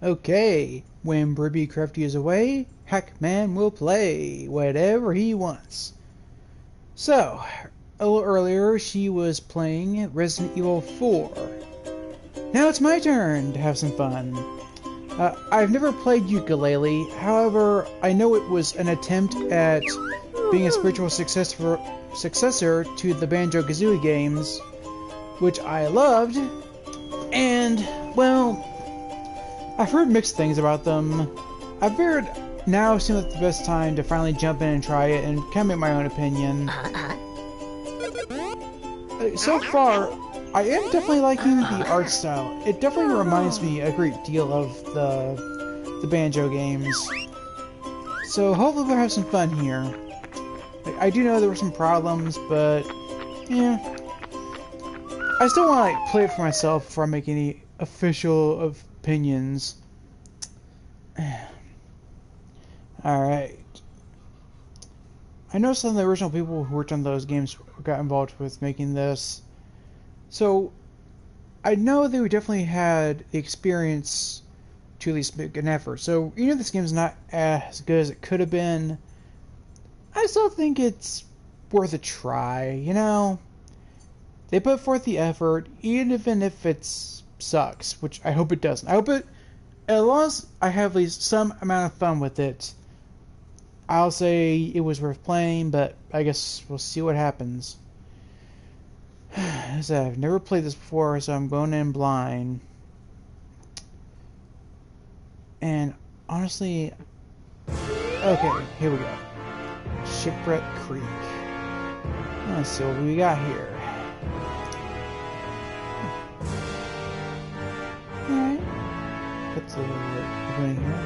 Okay, when Bribby Crafty is away, Hackman will play whatever he wants. So, a little earlier she was playing Resident Evil 4. Now it's my turn to have some fun. I've never played Yooka, however, I know it was an attempt at being a spiritual successor to the Banjo-Kazooie games, which I loved, and, well, I've heard mixed things about them. I've figured now seems like the best time to finally jump in and try it and kind of make my own opinion. So far, I am definitely liking the art style. It definitely reminds me a great deal of the Banjo games. So hopefully we'll have some fun here. I do know there were some problems, but yeah. I still want to play it for myself before I make any official opinions. Alright. I know some of the original people who worked on those games got involved with making this. So, I know they definitely had the experience to at least make an effort. So, even if this game's not as good as it could have been, I still think it's worth a try, you know? They put forth the effort, even if it sucks, which I hope it doesn't. I hope it, as long as I have at least some amount of fun with it, I'll say it was worth playing, but I guess we'll see what happens. As I've never played this before, so I'm going in blind. And honestly, okay, here we go. Shipwreck Creek. Let's see what we got here. Alright. Put the open here.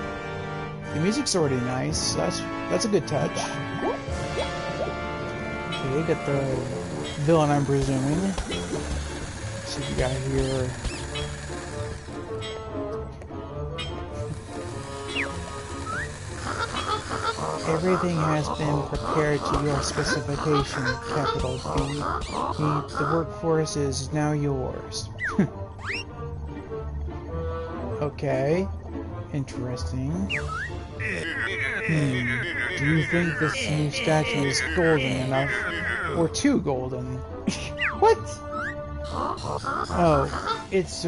The music's already nice, so that's a good touch. Okay, got the villain, I'm presuming. Let's see what we got here. Everything has been prepared to your specification, capital B. The workforce is now yours. Okay. Interesting. Do you think this new statue is golden enough? Or too golden? What? Oh, it's,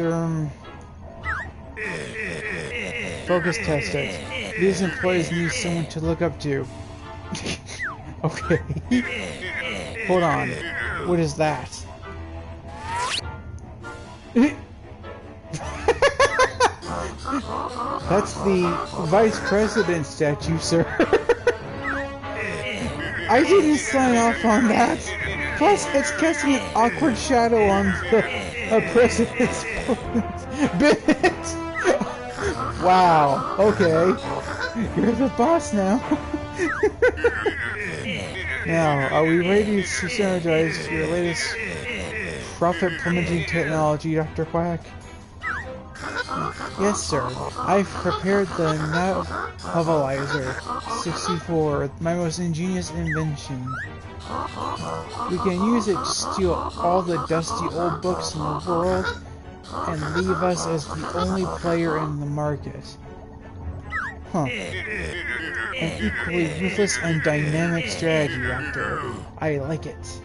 focus test it. These employees need someone to look up to. Okay. Hold on. What is that? That's the Vice President statue, sir. I didn't sign off on that. Plus, it's casting an awkward shadow on the President's bit. Wow. Okay. You're the boss now. Now, are we ready to synergize your latest profit-promoting technology, Dr. Quack? Yes, sir. I've prepared the Novelizer 64, my most ingenious invention. We can use it to steal all the dusty old books in the world and leave us as the only player in the market. Huh. An equally ruthless and dynamic strategy, Doctor. I like it.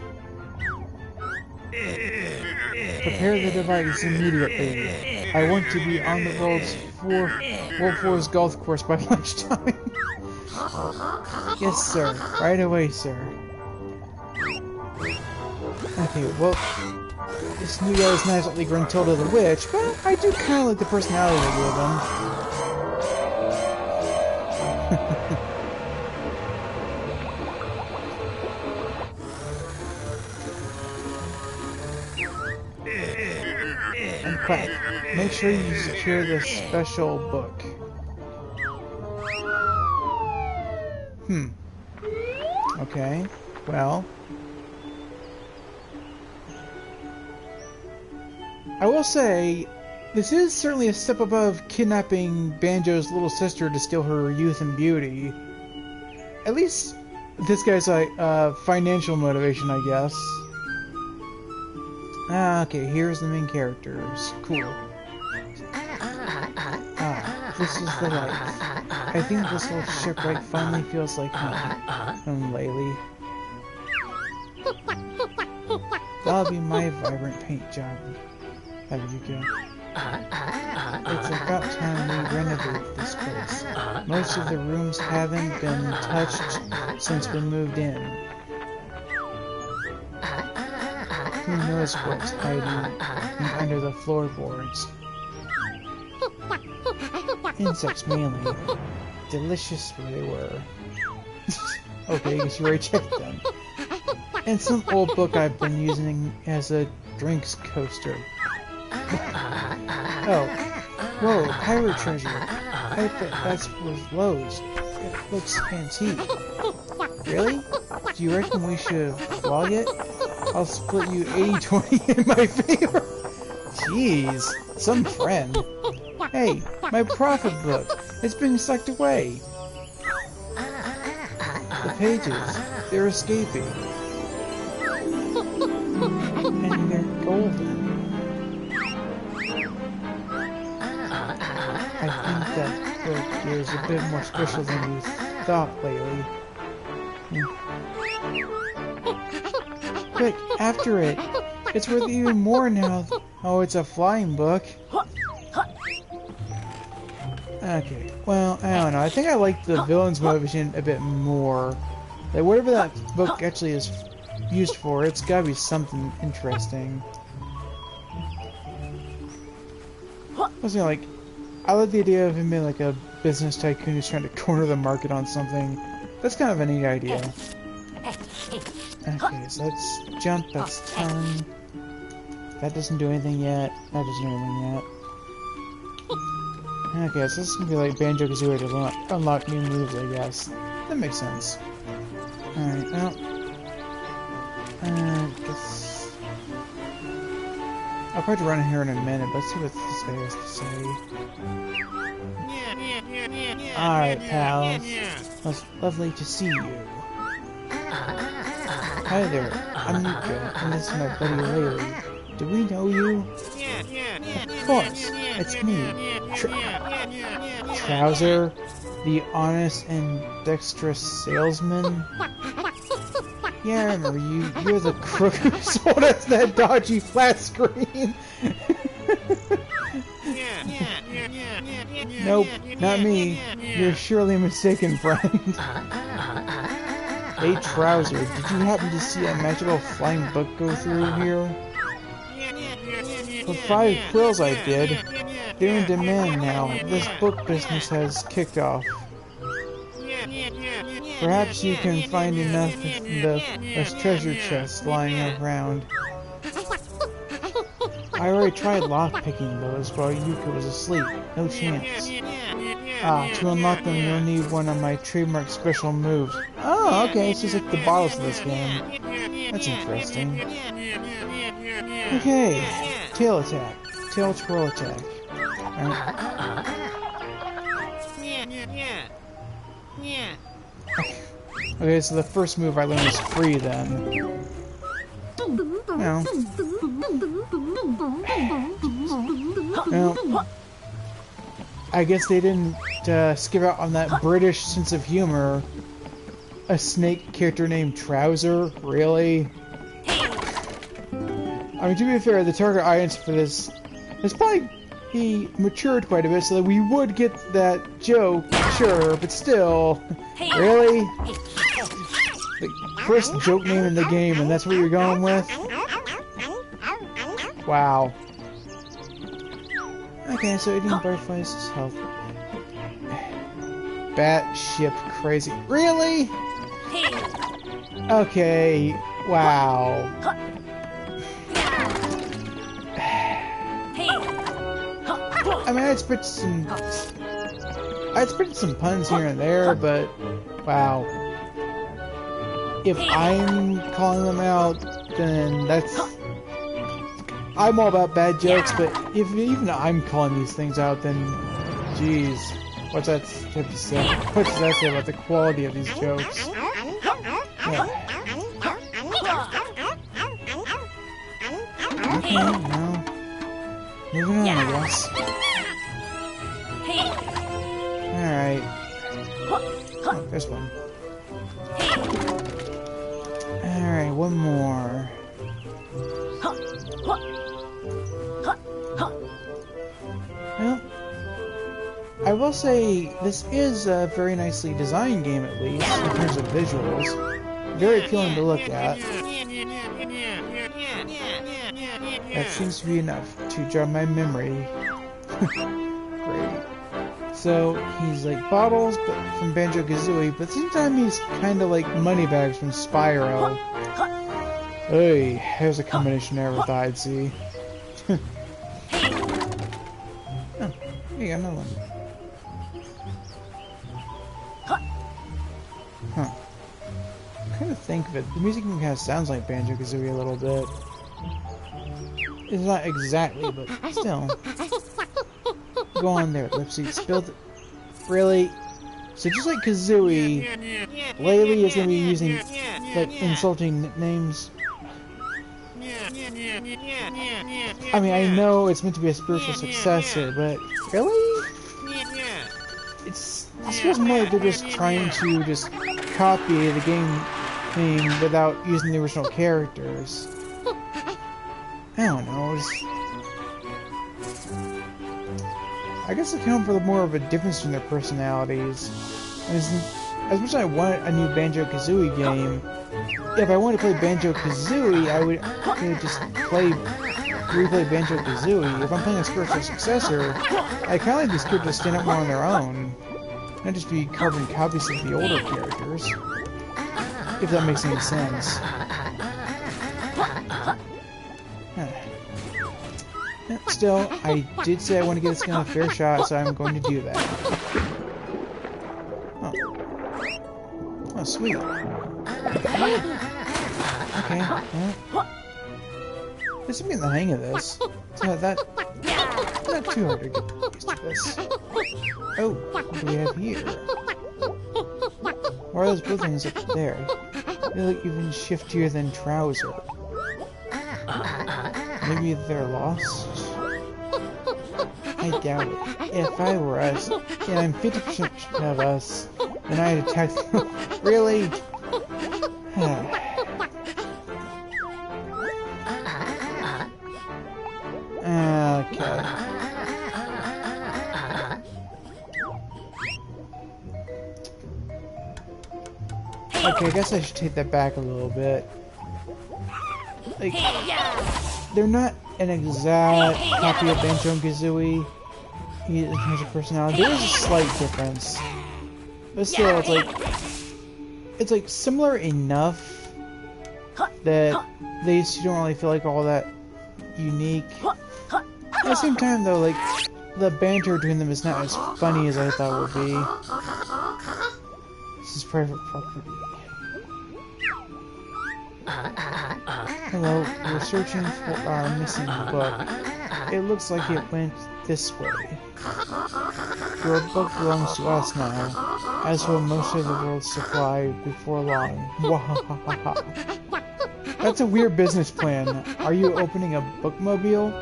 Prepare the device immediately. I want to be on the World 4's golf course by lunchtime. Yes, sir. Right away, sir. Okay, well, this new guy is not exactly Gruntilda the Witch, but I do kind of like the personality they give him. And Quack, make sure you secure the special book. Okay, well, I will say, this is certainly a step above kidnapping Banjo's little sister to steal her youth and beauty. At least, this guy's like, financial motivation, I guess. Okay, here's the main characters. Cool. this is the life. I think this little shipwreck finally feels like home, Laylee. That'll be my vibrant paint job, Yooka. It's about time we renovate this place. Most of the rooms haven't been touched since we moved in. Who knows what's hiding under the floorboards? Insects mainly. Delicious they were. Okay, I guess you already checked them. And some old book I've been using as a drinks coaster. Oh. Whoa, pirate treasure. I bet that's worth loads. It looks antique. Really? Do you reckon we should vlog it? I'll split you 80-20 in my favor. Jeez, some friend. Hey, my profit book. It's being sucked away. The pages, they're escaping. And they're golden. I think that book is a bit more special than you thought, Laylee. Quick, after it! It's worth even more now. Oh, it's a flying book. Okay, well, I don't know. I think I like the villain's motivation a bit more. Like, whatever that book actually is used for, it's gotta be something interesting. I was like, I like the idea of him being like a business tycoon who's trying to corner the market on something. That's kind of a neat idea. Okay, so let's jump, that's 10. That doesn't do anything yet. That doesn't do anything yet. Okay, so this is gonna be like Banjo-Kazooie to unlock new moves, I guess. That makes sense. Alright, well... guess... I'll probably run here in a minute, but let's see what this guy has to say. Alright, pals. It's lovely to see you. Hi there, I'm Yooka, and this is my buddy Laylee. Do we know you? Of course, it's me, Trouser, the honest and dexterous salesman. Yeah, I remember you. You're the crook who sold us that dodgy flat screen. Nope, not me. You're surely mistaken, friend. Hey, Trouser, did you happen to see a magical flying book go through here? For 5 quills I did. They're in demand now. This book business has kicked off. Perhaps you can find enough in this treasure chest lying around. I already tried lockpicking those while Yooka was asleep. No chance. Ah, to unlock them you'll need one of my trademark special moves. Oh, okay, it's just like the bottles of this game. That's interesting. Okay, tail attack. Tail twirl attack. Okay, so the first move I learned is free then. No. No. I guess they didn't skip out on that British sense of humor. A snake character named Trouser? Really? I mean, to be fair, the target audience for this has probably matured quite a bit, so that we would get that joke, sure, but still. Really? The first joke name in the game, and that's what you're going with? Wow. Okay, so eating butterflies is health. Batship crazy. Really? Okay, wow. I mean, I'd spit some puns here and there, but wow. If I'm calling them out, then that's... I'm all about bad jokes, but if even I'm calling these things out, then jeez, what's that have to say? What does that say about the quality of these jokes? Yeah. Okay, now moving on, I guess. Alright. Oh, there's one. Alright, one more. Well, I will say this is a very nicely designed game, at least in terms of visuals. Very appealing to look at. That seems to be enough to jog my memory. Great. So he's like Bottles, but from Banjo-Kazooie, but at the same time he's kind of like Moneybags from Spyro. Hey, there's a combination I never thought I'd see. Oh, you got another one. Huh. I'm trying to think of it. The music kind of sounds like Banjo-Kazooie a little bit. It's not exactly, but still. Go on there, Lipsy. Spilled it. Really? So just like Kazooie, Laylee is going to be using like insulting nicknames. I mean, I know it's meant to be a spiritual successor, but really? I suppose more like they're just trying to just copy the game name without using the original characters. I don't know. I guess I count for more of a difference in their personalities. As much as I want a new Banjo-Kazooie game, if I wanted to play Banjo-Kazooie, I would just replay Banjo-Kazooie. If I'm playing a spiritual successor, I kind of like these characters to stand up more on their own, not just be carbon copies of the older characters. If that makes any sense. Still, I did say I want to get this gun a fair shot, so I'm going to do that. Oh, sweet. Okay, well, this will be in the hang of this. It's not too hard to get used to this. Oh, what do we have here? What are those buildings up there? They look even shiftier than Trouser. Maybe they're lost? I doubt it. If I were us, and I'm 50% of us, then I'd attack them. Really? Okay. Okay, I guess I should take that back a little bit. Like, they're not an exact copy of Banjo-Kazooie in terms of personality. There is a slight difference, but still, it's like similar enough that they just don't really feel like all that unique. At the same time, though, like the banter between them is not as funny as I thought it would be. This is private property. Hello, we're searching for our missing book. It looks like it went this way. Your book belongs to us now, as will most of the world's supply before long. Wahahaha. That's a weird business plan. Are you opening a bookmobile?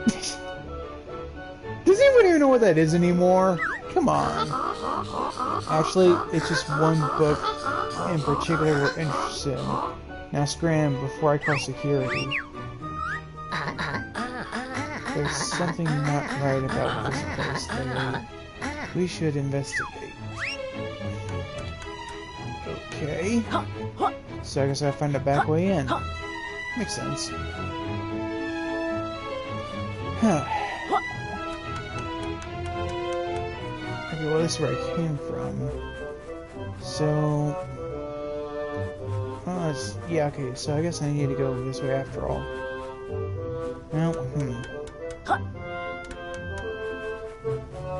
Does anyone even know what that is anymore? Come on. Actually, it's just one book in particular we're interested in. Now scram before I call security. There's something not right about this place, Laylee. We should investigate. Okay. So I guess I gotta find a back way in. Makes sense. Huh. Okay, well, this is where I came from. So... yeah, okay, so I guess I need to go this way after all. Well,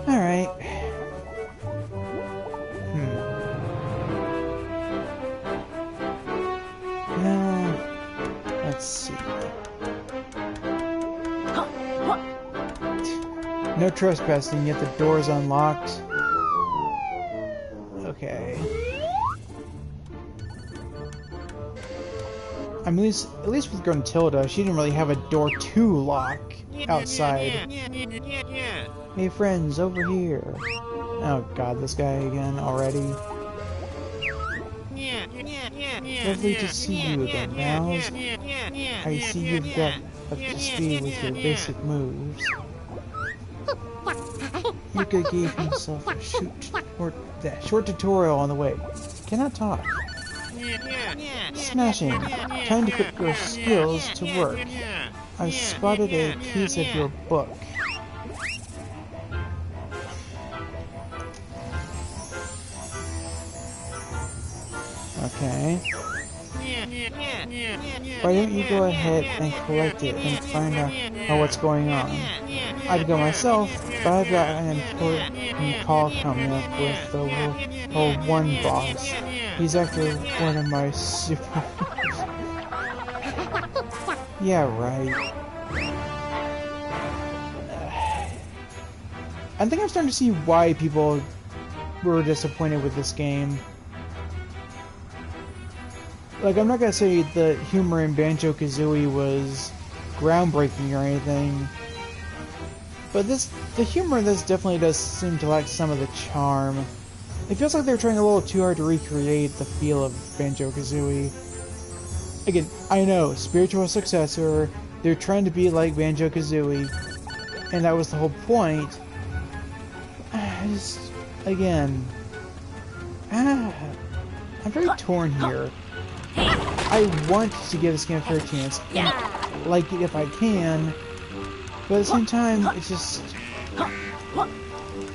Alright. Now, let's see. No trespassing, yet the door is unlocked. Okay. I mean, at least with Gruntilda, she didn't really have a door to lock outside. Hey friends, over here. Oh god, this guy again already. Lovely to see you again, Mouse. I see you've got up to speed with your basic moves. Yooka gave himself a short tutorial on the way. Cannot talk. Smashing. Time to put your skills to work. I've spotted a piece of your book. Okay. Why don't you go ahead and collect it and find out what's going on? I'd go myself, but I've got an important call coming up with the one boss. He's after one of my super... Yeah, right. I think I'm starting to see why people were disappointed with this game. Like, I'm not gonna say the humor in Banjo-Kazooie was groundbreaking or anything, but the humor in this definitely does seem to lack some of the charm. It feels like they're trying a little too hard to recreate the feel of Banjo-Kazooie. Again, I know, spiritual successor, they're trying to be like Banjo-Kazooie, and that was the whole point. Again, I'm very torn here. I want to give this game a fair chance, and like it if I can, but at the same time, it's just...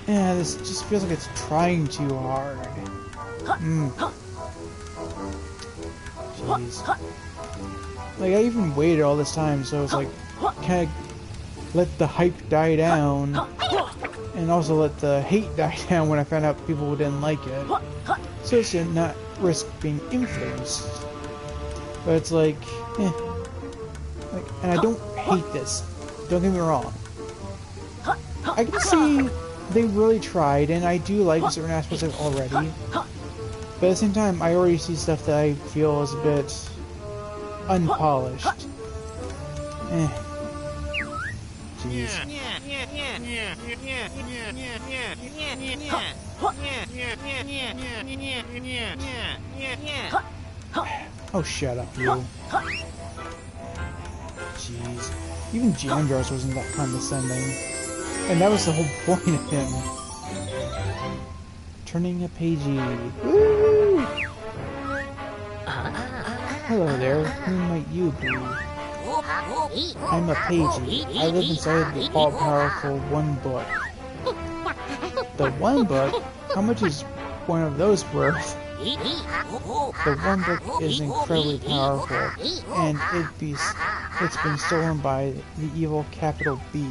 Yeah, this just feels like it's trying too hard. Jeez. Like, I even waited all this time, so it's like, kind of let the hype die down, and also let the hate die down when I found out people didn't like it, so as to not risk being influenced. But it's like, and I don't hate this, don't get me wrong. I can see they really tried, and I do like certain aspects of it already, but at the same time, I already see stuff that I feel is a bit unpolished. Jeez. Oh, shut up, you. Jeez. Even Jam Jars wasn't that condescending. And that was the whole point of him. Turning a pagey. Woo! Hello there, who might you be? I'm a pagey. I live inside the all-powerful One Book. The One Book? How much is one of those worth? The One Book is incredibly powerful, and it's been stolen by the evil Capital B.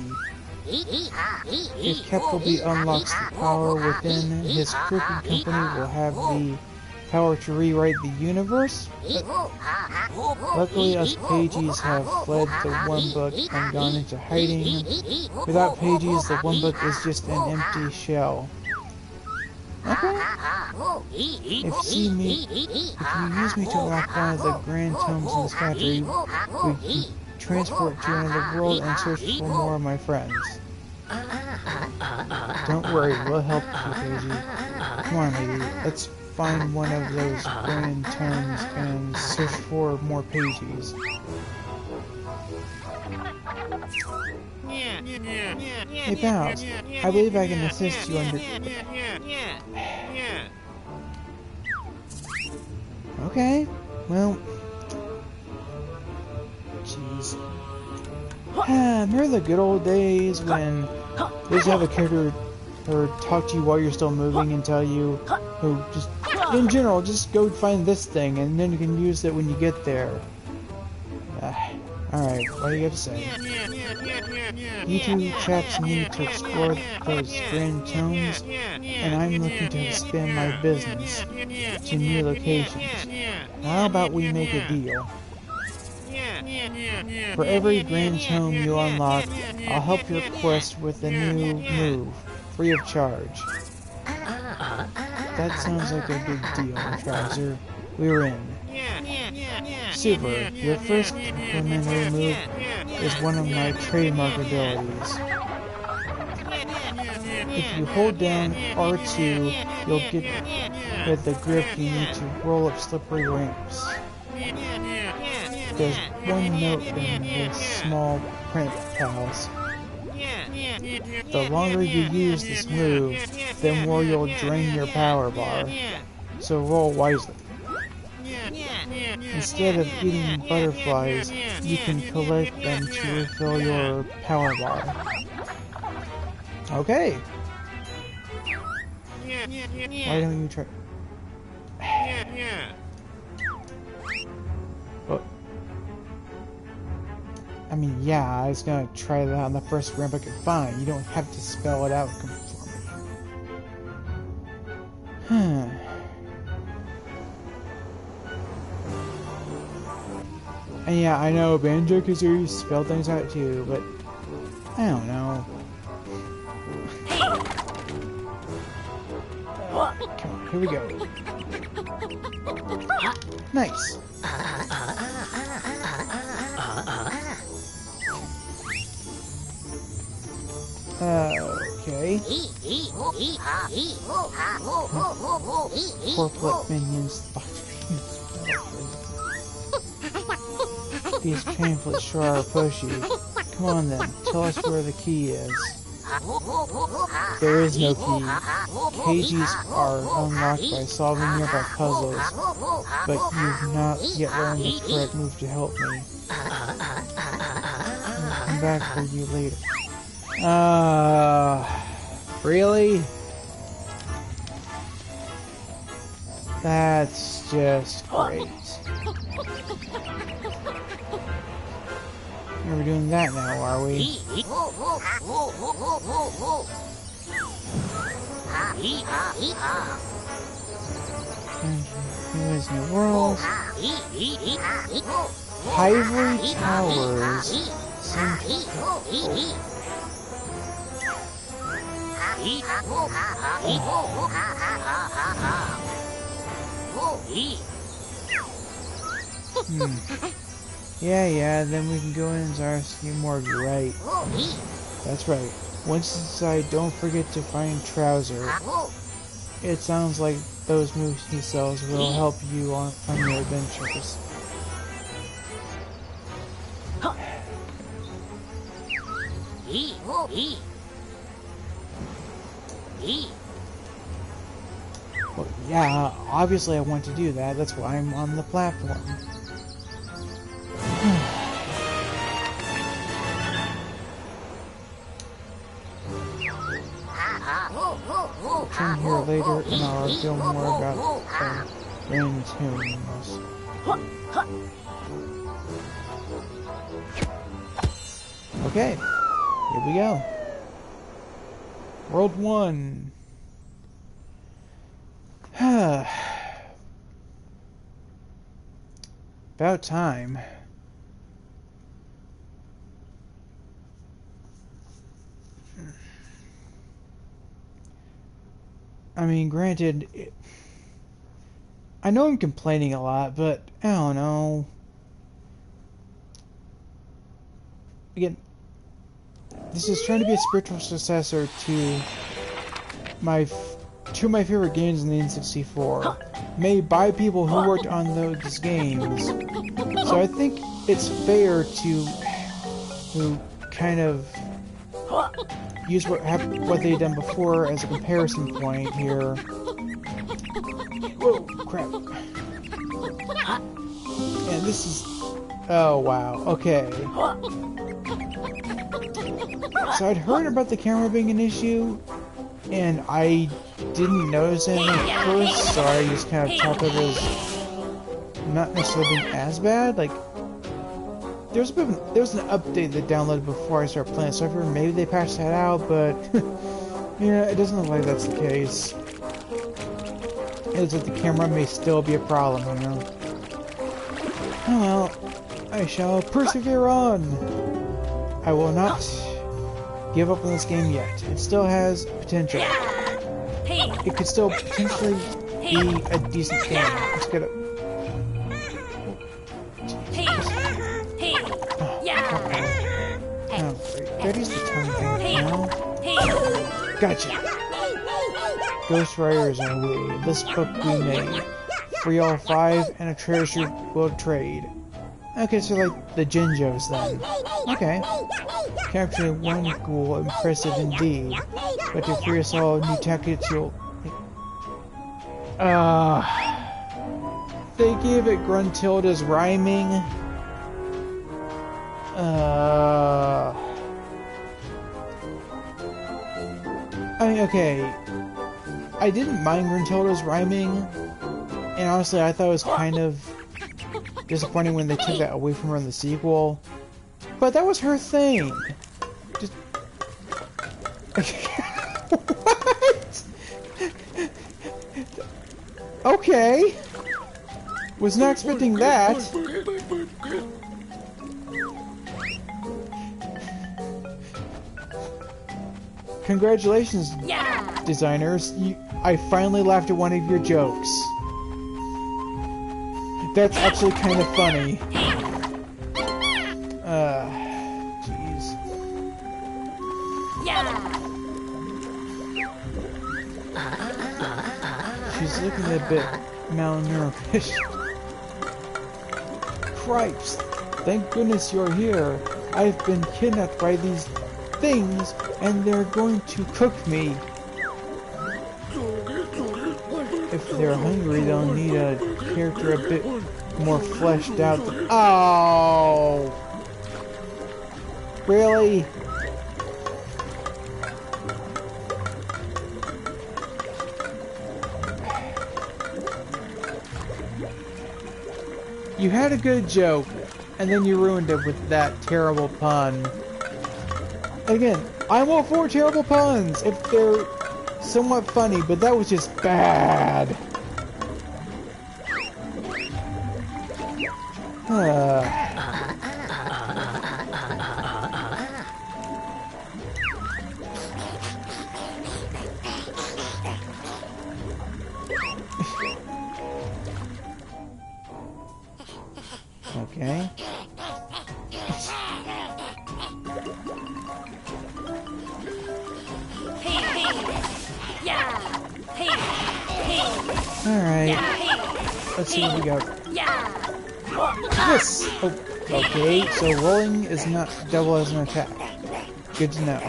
If Capital B unlocks the power within, his crooked company will have the power to rewrite the universe. Luckily, us pages have fled the One Book and gone into hiding. Without pages, the One Book is just an empty shell. Okay. If you use me to unlock one of the grand tomes in this factory, we can transport to another world and search for more of my friends. Don't worry, we'll help you, Paige. Come on, lady, let's find one of those grand tomes and search for more pages. Hey, pals, I believe I can assist you under... Okay, well... Jeez. Remember the good old days when they just have a character or talk to you while you're still moving and tell you, or just, in general, just go find this thing and then you can use it when you get there. Alright, what do you got to say? You two chaps need to explore those grand tomes, and I'm looking to expand my business to new locations. How about we make a deal? For every grand tome you unlock, I'll help your quest with a new move, free of charge. That sounds like a good deal, Trouser. We're in. Super. Your first complimentary move is one of my trademark abilities. If you hold down R2, you'll get with the grip you need to roll up slippery ramps. There's one note in this small print, pals. The longer you use this move, the more you'll drain your power bar. So roll wisely. Instead of eating butterflies, you can collect them to refill your power bar. Okay. Why don't you try? Oh. I mean, yeah, I was gonna try that on the first ramp I could find. You don't have to spell it out for me. And yeah, I know Banjo-Kazooie spell things out too, but I don't know. Come on, here we go. Nice. Okay. Corporate minions. These pamphlets sure are pushy. Come on then, tell us where the key is. There is no key. Cages are unlocked by solving nearby puzzles, but you've not yet learned the correct move to help me. I'll come back for you later. Really? That's just great. We're doing that now, are we? Here's New World. Ivory Towers seem to Yeah, then we can go in and Zarski more right. That's right. Once inside, don't forget to find Trouser. It sounds like those moves he sells will help you on your adventures. Well, yeah, obviously I want to do that. That's why I'm on the platform. Return here later and I'll reveal more about the rain tunes. Okay, here we go. World 1. About time. I mean, granted, I know I'm complaining a lot, but I don't know. Again, this is trying to be a spiritual successor to my favorite games in the N64, made by people who worked on those games. So I think it's fair to kind of use what they've done before as a comparison point here. Whoa, crap. And this is... oh, wow. Okay. So I'd heard about the camera being an issue, and I didn't notice anything at first, so I just kind of chalked it as not necessarily being as bad. Like, there was an update that downloaded before I started playing, so I figured maybe they patched that out, but yeah, it doesn't look like that's the case. It's that the camera may still be a problem, you know. Oh well, I shall persevere on. I will not give up on this game yet. It still has potential. It could still potentially be a decent game. Let's get it. Did I use the tongue thing now? Gotcha. Ghost Riders are we. This book we made. Free all 5 and a treasure will trade. Okay, so like the Jinjos then. Okay. Capture 1 ghoul, impressive indeed. But to free us all, new tactics you'll... They gave it Gruntilda's rhyming. I mean, okay. I didn't mind Gruntilda's rhyming. And honestly, I thought it was kind of disappointing when they took that away from her in the sequel. But that was her thing. Just... What? Okay. Was not expecting that. Congratulations, designers. I finally laughed at one of your jokes. That's actually kind of funny. Jeez. She's looking a bit malnourished. Cripes! Thank goodness you're here. I've been kidnapped by these things, and they're going to cook me. If they're hungry, they'll need a character a bit more fleshed out. Oh! Really? You had a good joke, and then you ruined it with that terrible pun. Again, I'm all for terrible puns if they're somewhat funny, but that was just bad. Okay. Alright. Let's see what we got. This! Oh, okay, so rolling is not double as an attack. Good to know.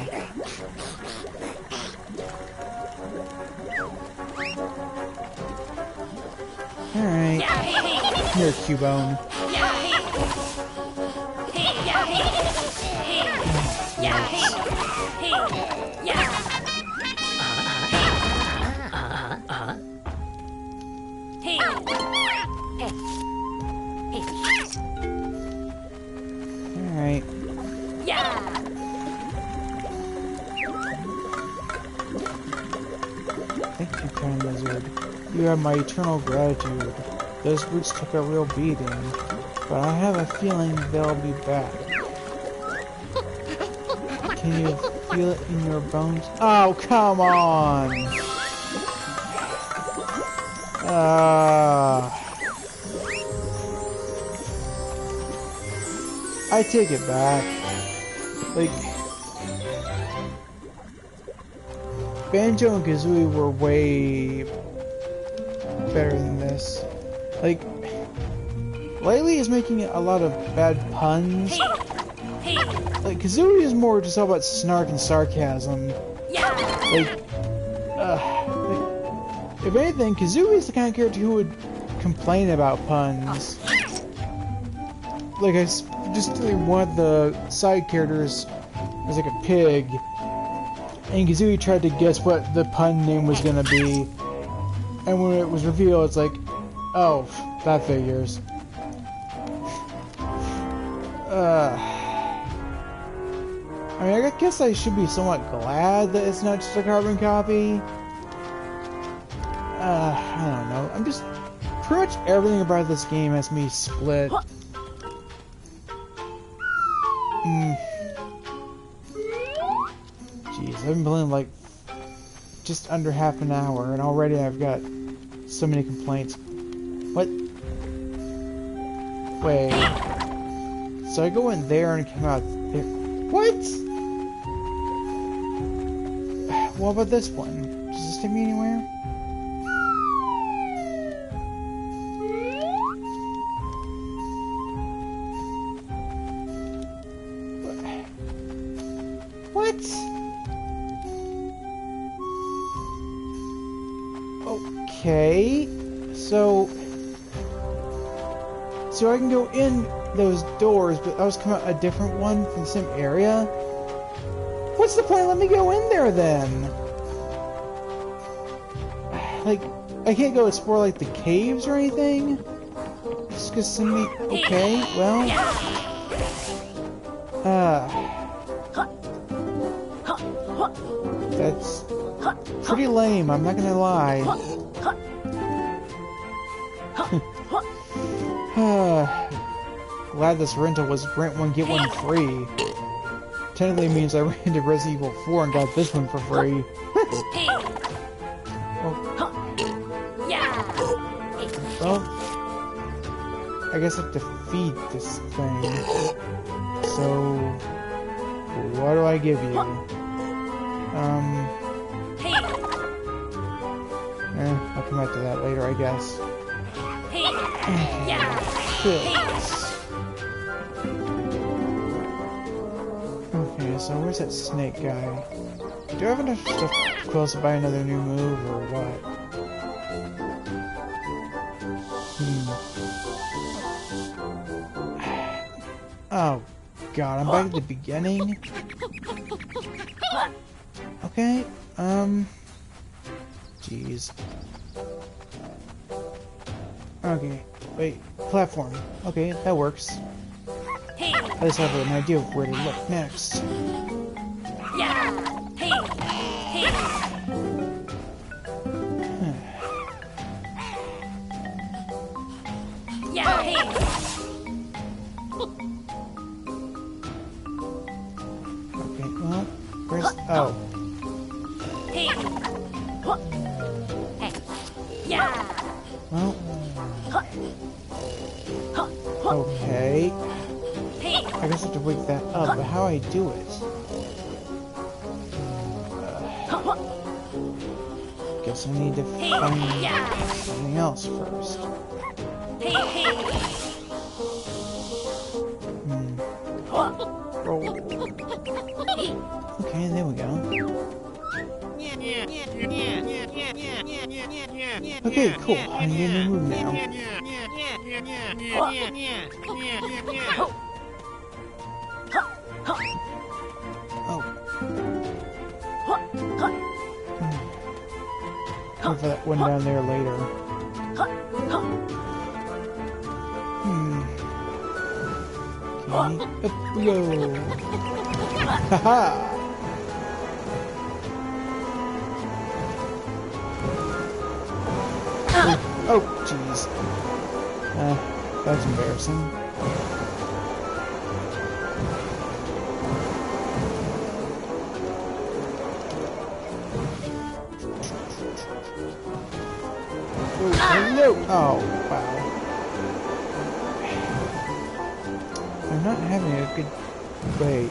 Alright. Here, Cubone. Alright. Thank you, kind lizard. You have my eternal gratitude. Those boots took a real beating, but I have a feeling they'll be back. Can you feel it in your bones? Oh, come on! I take it back. Like, Banjo and Kazooie were way better than this. Like, Laylee is making a lot of bad puns. Like, Kazooie is more just all about snark and sarcasm. Like, if anything, Kazooie is the kind of character who would complain about puns. Like, just one of the side characters was like a pig, and Kazooie tried to guess what the pun name was gonna be, and when it was revealed, it's like, oh, that figures. I mean, I guess I should be somewhat glad that it's not just a carbon copy. I don't know. I'm just... Pretty much everything about this game has me split. Jeez, I've been playing like just under half an hour, and already I've got so many complaints. What? Wait. So I go in there and come out there. What? what about this one? Does this take me anywhere? What? Okay, so I can go in those doors, but I was coming out a different one from the same area. What's the point? Let me go in there then. Like, I can't go explore like the caves or anything. Just gonna send me. Okay, well. That's pretty lame, I'm not gonna lie. Glad this rental was rent one get one free. Technically means I rented Resident Evil 4 and got this one for free. Well, I guess I have to feed this thing. So, what do I give you? I'll come back to that later, I guess. Okay, so where's that snake guy? Do I have enough stuff close to buy another new move, or what? Oh, God, I'm back at the beginning? Okay, jeez. Okay, wait, platform. Okay, that works. I just have an idea of where to look next. Okay, well, where's... oh. Well... okay. I guess I have to wake that up, but how I do it? Guess I need to find something else first. Roll. Okay, there we go. Okay, cool. I need to move now. Oh. Wait for that one down there later. Okay, up we go. Haha! Oh, jeez. That's embarrassing. Hello! Oh, wow. I'm not having a good... wait.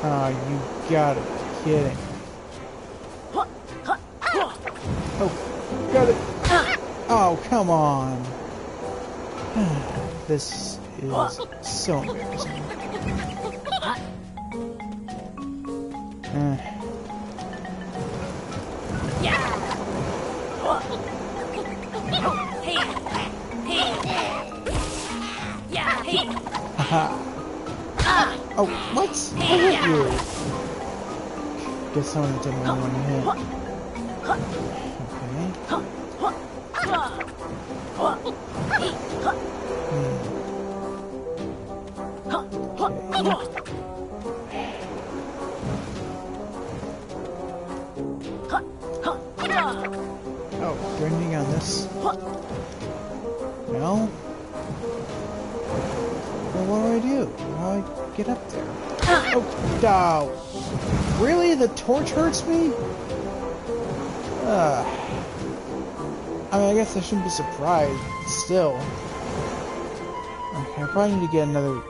Oh, you gotta be kidding. Oh, got it! Oh, come on! This is so embarrassing. Haha. Oh, what? I hit you! Guess someone didn't want to hit. Oh, do anything on this? No? Well, what do I do? How do I get up there? Oh, really? The torch hurts me? I mean, I guess I shouldn't be surprised, but still. Okay, I probably need to get another...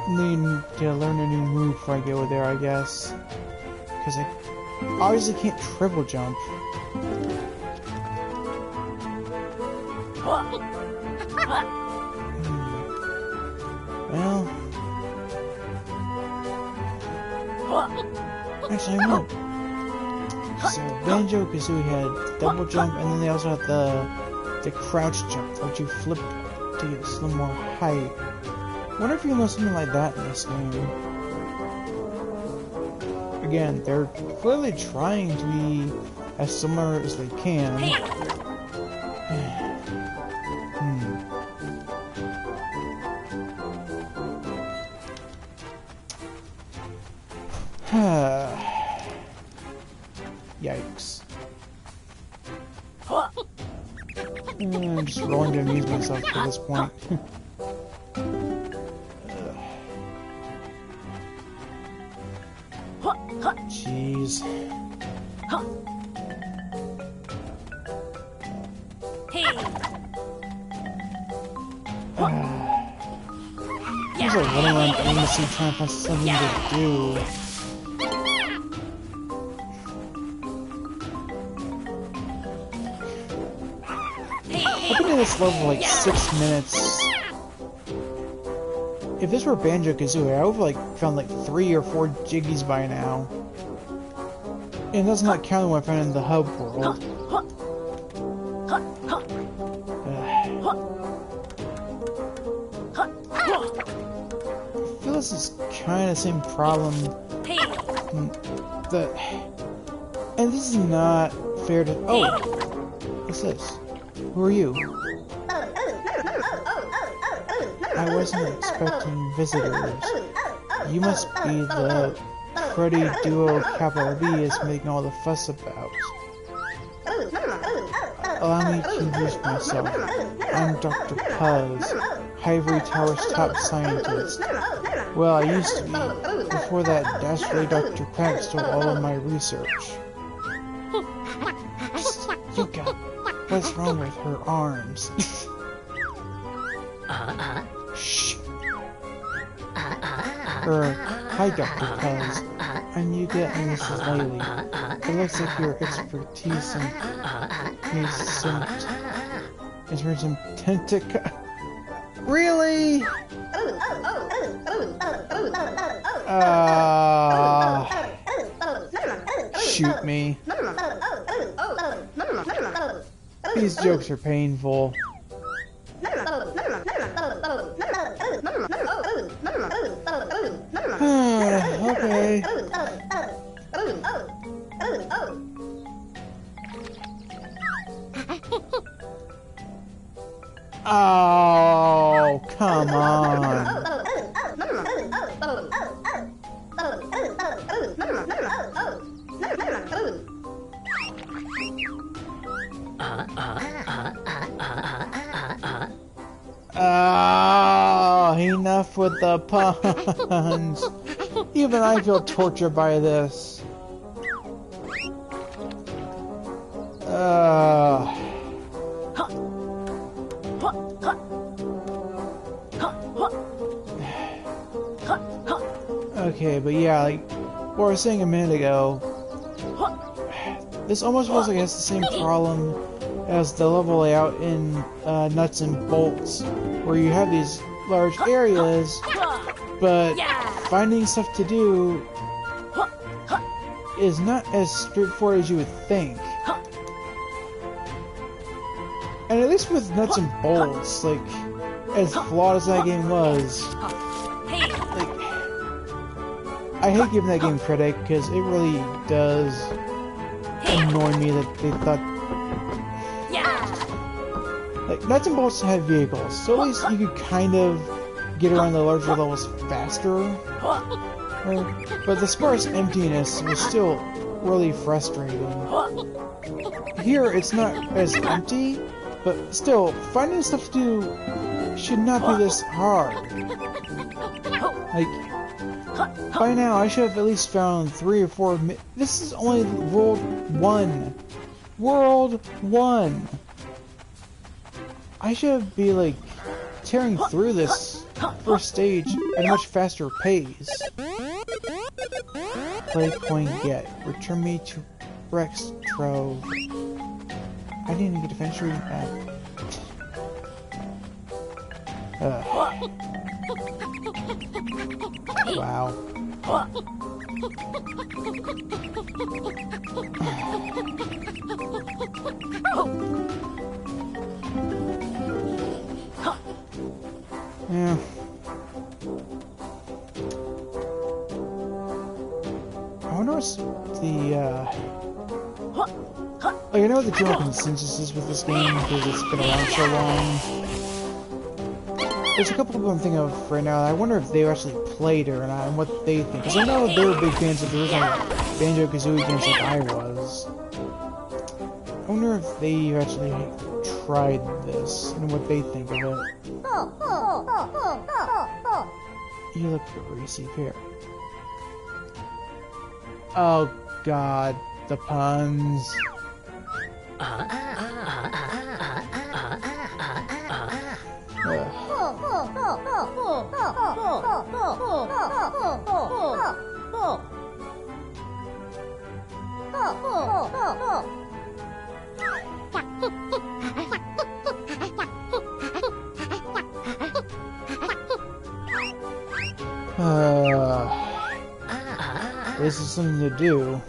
need to learn a new move before I go there, I guess. because I obviously can't triple jump. Well, actually, I know. So Banjo-Kazooie had double jump, and then they also had the crouch jump, which you flipped to get a little more height. I wonder if you can do something like that in this game. Again, they're clearly trying to be as similar as they can. Yikes. I'm just rolling to amuse myself at this point. Jeez. He's like running around aimlessly trying to find something to do. I've been in this level like 6 minutes. If this were Banjo-Kazooie, I would have like found like 3 or 4 jiggies by now. And that's not counting what I found in the hub world. I feel this is kind of the same problem. And this is not fair to. Oh! What's this? Who are you? I wasn't expecting visitors. You must be the cruddy duo Capital B is making all the fuss about. Allow me to introduce myself. I'm Dr. Puzz, Ivory Tower's top scientist. Well, I used to be, before that dastardly Dr. Crack stole all of my research. Yooka, what's wrong with her arms? Shh. Hi Dr. Puzz. I'm Yooka and this is Laylee. It looks like your expertise in some tentacle. Really? Shoot me. These jokes are painful. Okay. Oh, come on. Oh, enough with the puns. Even I feel tortured by this. Okay, but yeah, like what I was saying a minute ago, this almost feels like it has the same problem as the level layout in Nuts and Bolts, where you have these large areas, but finding stuff to do is not as straightforward as you would think. And at least with Nuts and Bolts, like, as flawed as that game was, like, I hate giving that game credit, because it really does annoy me that they thought... Like, Nuts and Bolts had vehicles, so at least you could kind of get around the larger levels faster. But the sparse emptiness was still really frustrating. Here, it's not as empty, but still, finding stuff to do should not be this hard. Like, by now, I should have at least found 3 or 4 This is only World 1. World 1! I should be, like, tearing through this first stage at a much faster pace. Play coin get. Return me to Rex Trove. I didn't even get to finish reading that. Wow. Yeah. I wonder what's the, like, I know what the general consensus is with this game, because it's been around so long. There's a couple people I'm thinking of right now. I wonder if they actually played it or not, and what they think. Because I know they were big fans of the original Banjo-Kazooie games like I was. I wonder if they actually tried this, and what they think of it. You look greasy pear. Oh god, the puns. This is something to do.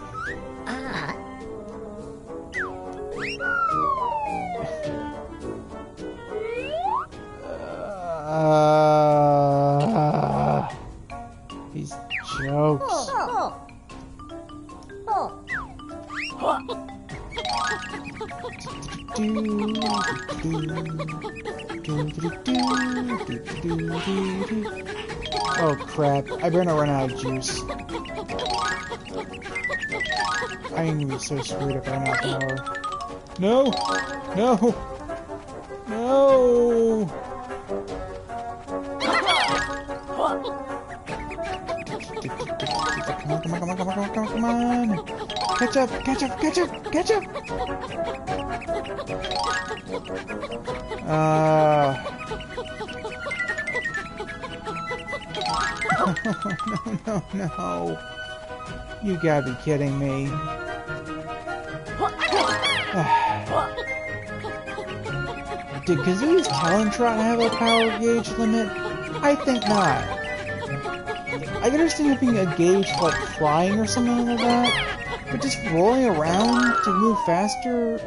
These jokes. Oh crap, I better not run out of juice. I'm gonna be so screwed if I run out of power. No! No! No! Come on, come on, come on, come on, come on, come on! Catch up, catch up, catch up, catch up! No, no, no. You gotta be kidding me. Did Kazooie's Talontrot have a power gauge limit? I think not. I could understand it being a gauge for like flying or something like that, but just rolling around to move faster?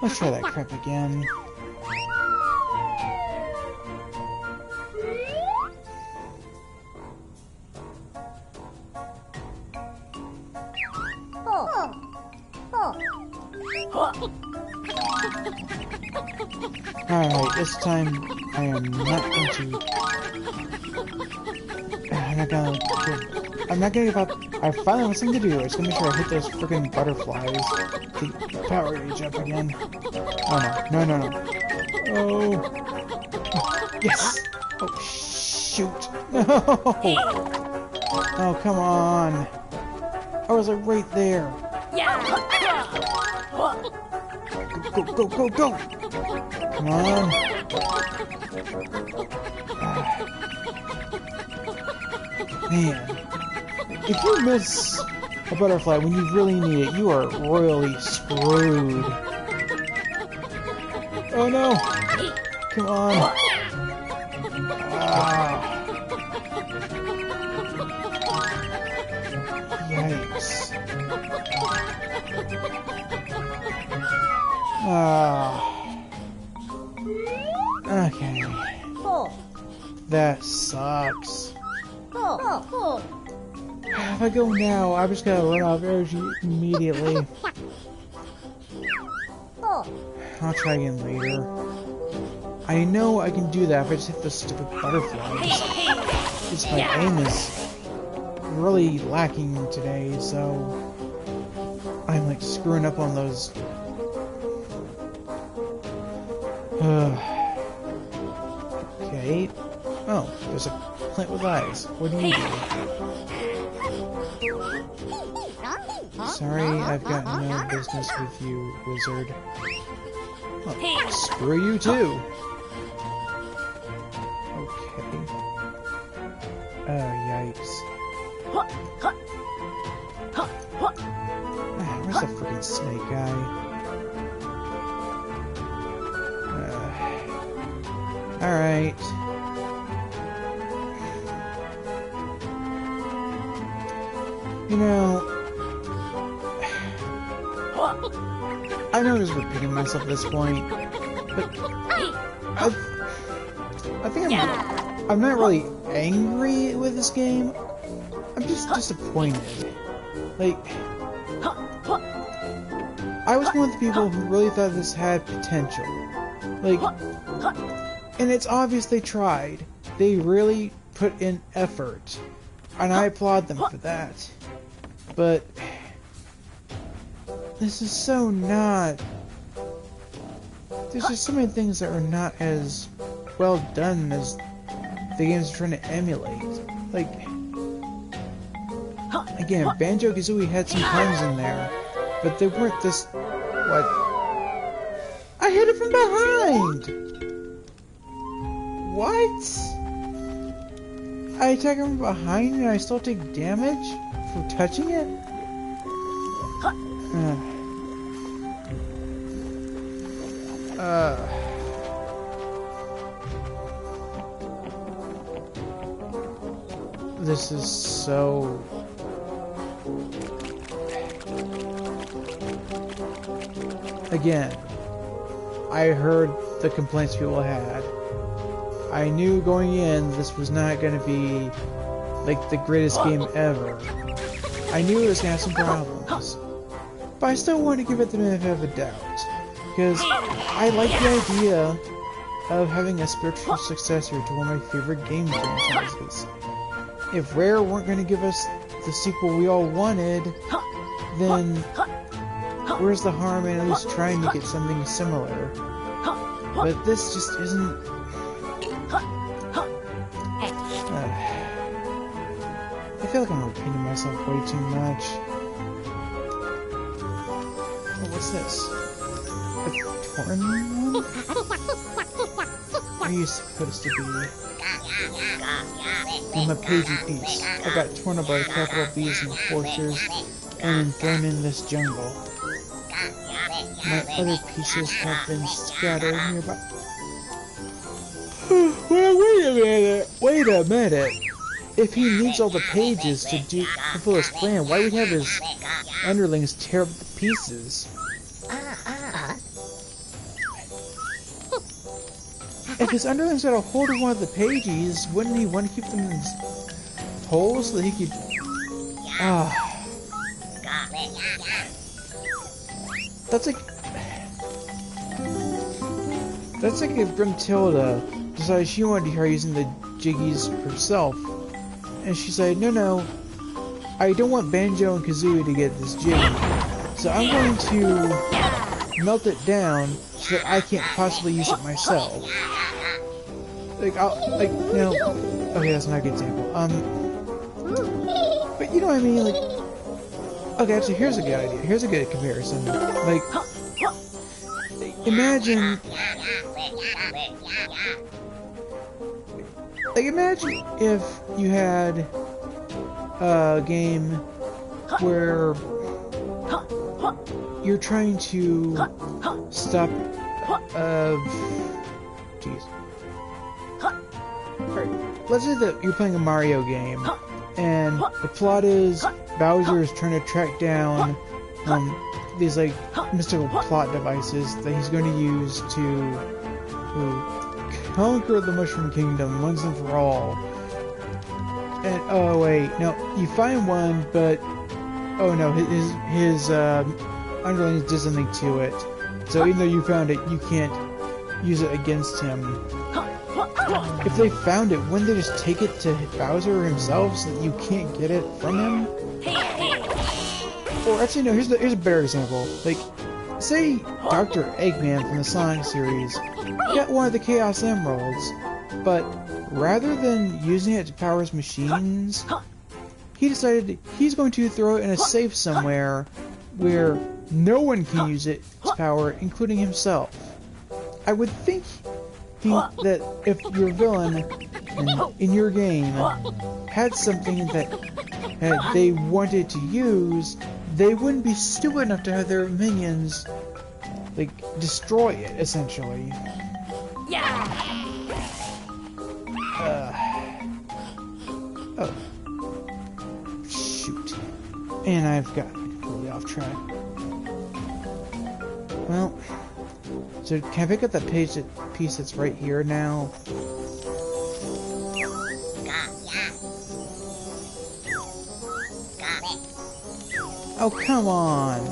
Let's try that crap again. Alright, this time I am not going to... I'm not gonna give up. I finally have something to do. I just gonna make sure I hit those freaking butterflies to power gauge up again. Oh no, no, no, no. Oh. Yes! Oh, shoot. No! Oh, come on. I was like right there. Go, go, go, go, go! Come on. Man. If you miss a butterfly when you really need it, you are royally screwed. Oh no! Come on! Yikes. Okay. That sucks. If I go now, I'm just gonna run out of energy immediately. I'll try again later. I know I can do that if I just hit the stupid butterflies. Just my aim is really lacking today, so I'm like screwing up on those. Okay. Oh, there's a plant with eyes. What do you do? Sorry, I've got no business with you, wizard. Oh, screw you too. Okay. Oh, yikes. Where's the freaking snake guy? Alright. You know, I know I'm just repeating myself at this point, but I think I'm not really angry with this game. I'm just disappointed. Like, I was one of the people who really thought this had potential. Like, and it's obvious they tried. They really put in effort, and I applaud them for that. But this is so not... There's just so many things that are not as well done as the games are trying to emulate. Like, again, Banjo-Kazooie had some puns in there, but they weren't this... What? I hit it from behind! What? I attack him from behind and I still take damage for touching it? This is so... Again, I heard the complaints people had. I knew going in this was not going to be like the greatest game ever. I knew it was going to have some problems. But I still want to give it the benefit of a doubt. Because I like the idea of having a spiritual successor to one of my favorite game franchises. If Rare weren't going to give us the sequel we all wanted, then where's the harm in at least trying to get something similar? But this just isn't... I feel like I'm repeating myself way too much. Oh, what's this? A torn one? Are you supposed to be? I'm a pagey beast. I got torn up by capital B's and forcers and thrown in this jungle. My other pieces have been scattered nearby. Well, wait a minute. If he needs all the pages to fulfill his plan, why would he have his underlings tear up the pieces? If his underlings got a hold of one of the pages, wouldn't he want to keep them in his hole so that he could... That's like if Gruntilda decided she wanted to try using the jiggies herself. And she said, no, I don't want Banjo and Kazooie to get this jiggy. So I'm going to melt it down so that I can't possibly use it myself. Okay, that's not a good example. But you know what I mean, like, okay, actually, here's a good idea. Here's a good comparison. Like, imagine if you had a game where you're trying to stop, Alright, let's say that you're playing a Mario game, and the plot is Bowser is trying to track down these like mystical plot devices that he's going to use to conquer the Mushroom Kingdom once and for all. And oh wait, no, you find one, but oh no, his underlings did something to it. So even though you found it, you can't use it against him. If they found it, wouldn't they just take it to Bowser himself so that you can't get it from him? Or actually, no, here's a better example. Like, say Dr. Eggman from the Sonic series got one of the Chaos Emeralds, but rather than using it to power his machines, he decided he's going to throw it in a safe somewhere where no one can use its power, including himself. I would think that if your villain in your game had something that they wanted to use, they wouldn't be stupid enough to have their minions like destroy it, essentially. Oh. Shoot. And I've gotten completely off track. Well, so can I pick up that piece that's right here now? Oh, come on!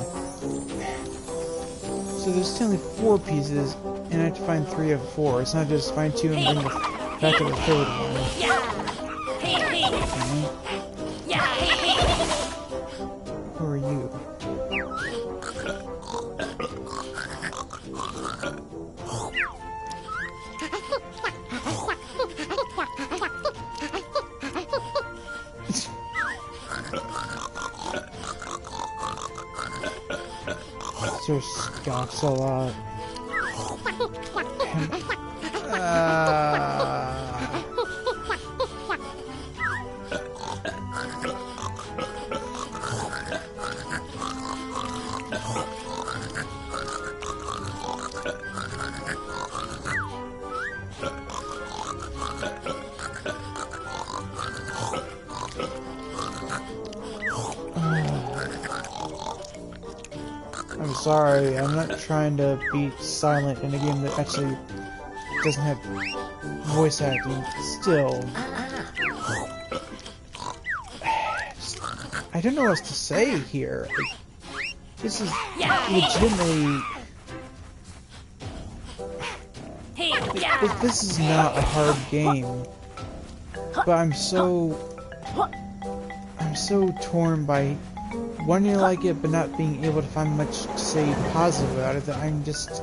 So there's only 4 pieces, and I have to find 3 of 4. It's not just find 2 and bring the back to the 3rd one. Okay. Who are you? Sir scoffs a lot. I'm sorry, I'm not trying to be silent in a game that actually doesn't have voice acting. Still, I don't know what else to say here. This is legitimately... This is not a hard game, but I'm so torn by wanting to like it but not being able to find much to say positive about it that I'm just...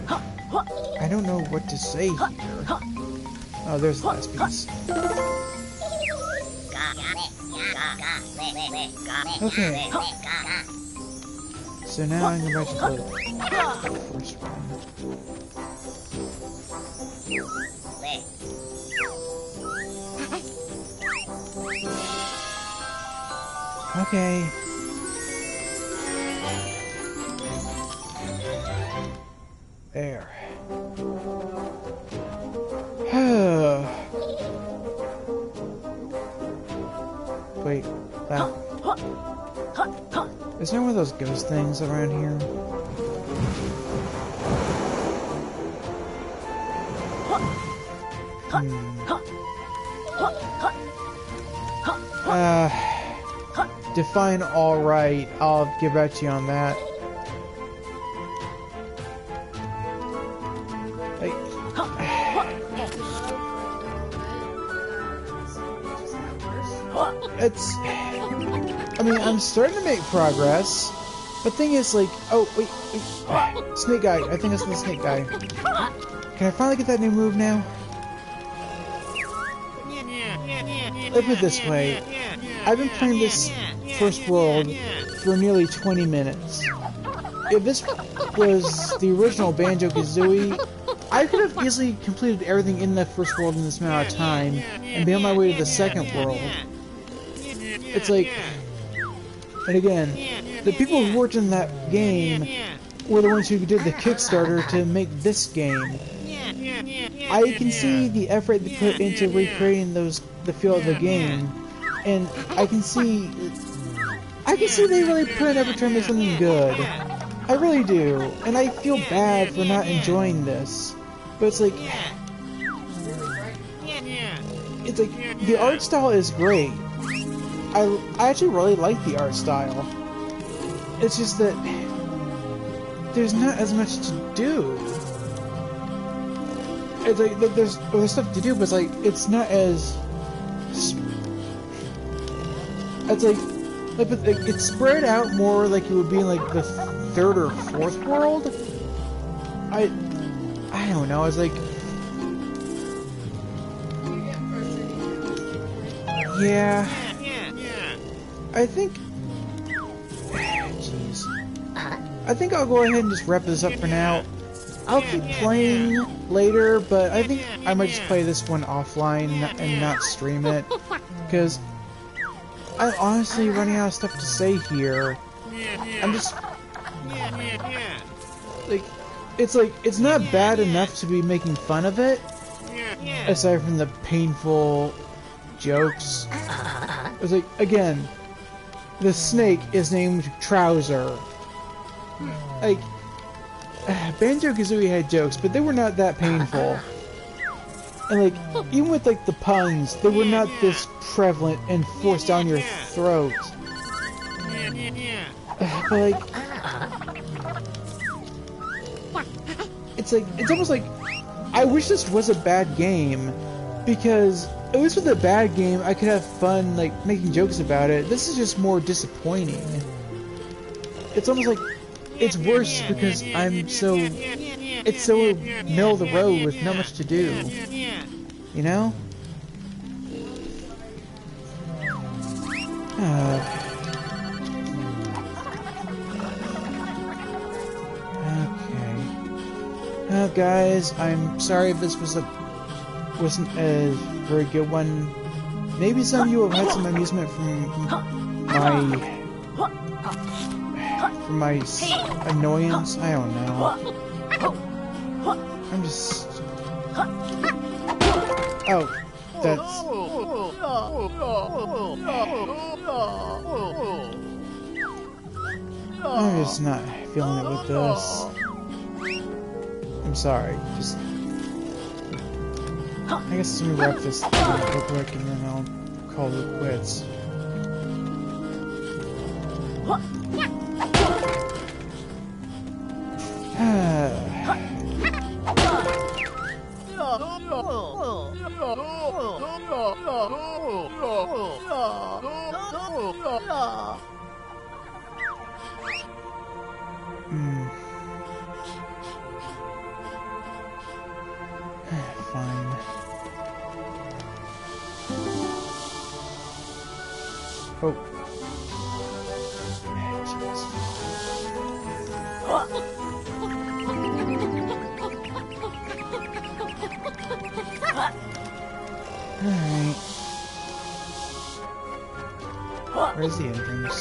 I don't know what to say here. Oh, there's the last piece. Okay. So now I'm going to go back to the first one. Okay. There. Wait, that... Is there one of those ghost things around here? Define alright. I'll get back to you on that. It's... I mean, I'm starting to make progress. But thing is, like... Oh, wait. Snake guy. I think it's the snake guy. Can I finally get that new move now? Let's put it this way. I've been playing this first world for nearly 20 minutes. If this was the original Banjo-Kazooie, I could have easily completed everything in the first world in this amount of time and be on my way to the second world. It's like... And again, the people who worked in that game were the ones who did the Kickstarter to make this game. I can see the effort they put into recreating the feel of the game, and I can see they really put an effort to make something good. I really do, and I feel bad for not enjoying this. But it's like the art style is great. I actually really like the art style. It's just that there's not as much to do. It's like there's stuff to do, but it's like it's not as. It's like it's spread out more like it would be in like the 3rd or 4th world. I don't know. It's like yeah. I think. Jeez. I think I'll go ahead and just wrap this up for now. I'll keep playing later, but I think I might just play this one offline and not stream it, because I'm honestly running out of stuff to say here. I'm just like it's not bad enough to be making fun of it, aside from the painful jokes. It's like, again, the snake is named Trouser. Like, Banjo-Kazooie had jokes, but they were not that painful. And like, even with like the puns, they were not this prevalent and forced down your throat. But like, it's almost like, I wish this was a bad game, because at least with a bad game, I could have fun like making jokes about it. This is just more disappointing. It's almost like it's worse because it's so middle of the road with not much to do. You know? Okay. Well, guys, I'm sorry if this wasn't a very good one. Maybe some of you have had some amusement from my annoyance. I don't know. I'm just... Oh, that's... I'm just not feeling it with this. I'm sorry, just... I guess let me wrap this real quick and then I'll call it quits. Fine. Oh. Jeez. Alright. Where's the entrance?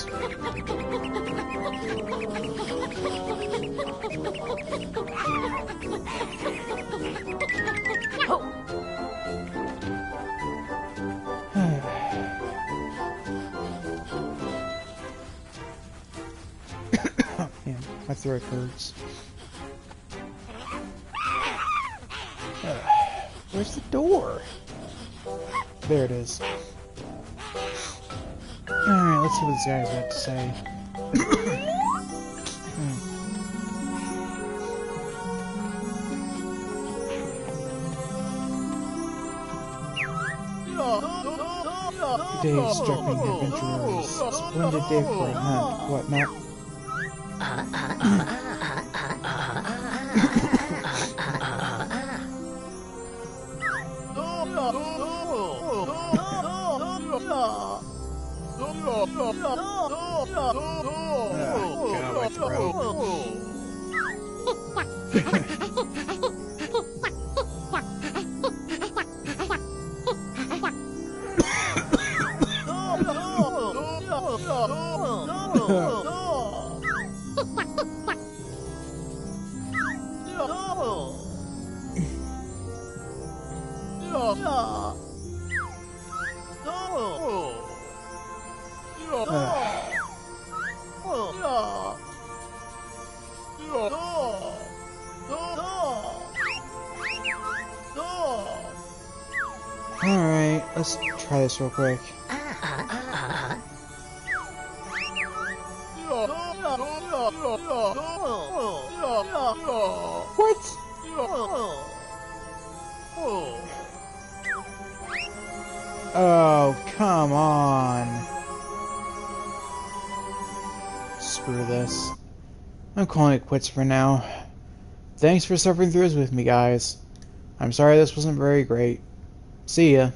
Man, my throat hurts. Where's the door? There it is. Alright, let's see what this guy's got to say. Good day, struggling adventurers. Splendid day for a hunt. What, Matt? God, my throat. Alright, let's try this real quick. What? Oh, come on. Screw this. I'm calling it quits for now. Thanks for suffering through this with me, guys. I'm sorry this wasn't very great. See ya.